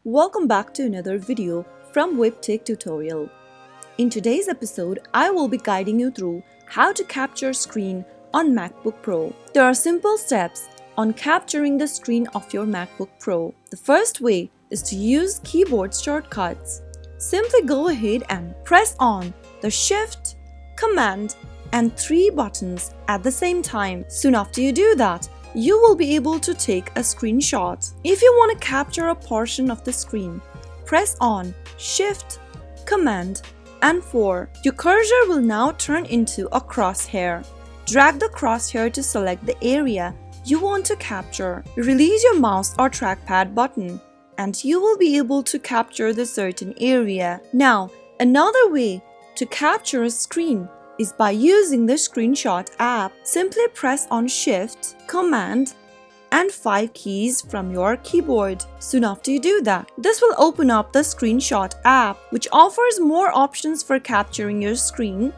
Welcome back to another video from Webtech Tutorial. In today's episode, I will be guiding you through how to capture screen on MacBook Pro. There are simple steps on capturing the screen of your MacBook Pro. The first way is to use keyboard shortcuts. Simply go ahead and press on the Shift, Command, and 3 buttons at the same time. Soon after you do that, you will be able to take a screenshot. If you want to capture a portion of the screen, press on Shift, Command, and 4. Your cursor will now turn into a crosshair. Drag the crosshair to select the area you want to capture. Release your mouse or trackpad button, and you will be able to capture the certain area. Now, another way to capture a screen is by using the Screenshot app. Simply press on Shift, Command, and 5 keys from your keyboard. Soon after you do that, this will open up the Screenshot app, which offers more options for capturing your screen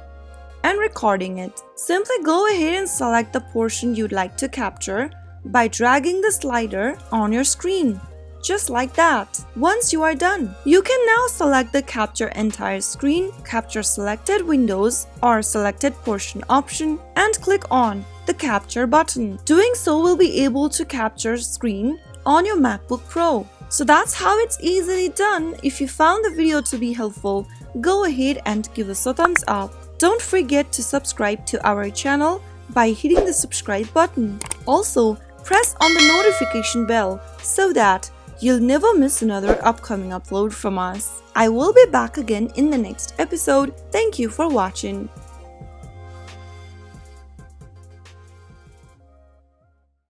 and recording it. Simply go ahead and select the portion you'd like to capture by dragging the slider on your screen. Just like that. Once you are done, you can now select the Capture Entire Screen, Capture Selected Windows, or Selected Portion option and click on the Capture button. Doing so will be able to capture screen on your MacBook Pro. So that's how it's easily done. If you found the video to be helpful, go ahead and give us a thumbs up. Don't forget to subscribe to our channel by hitting the subscribe button. Also, press on the notification bell so that you'll never miss another upcoming upload from us. I will be back again in the next episode. Thank you for watching.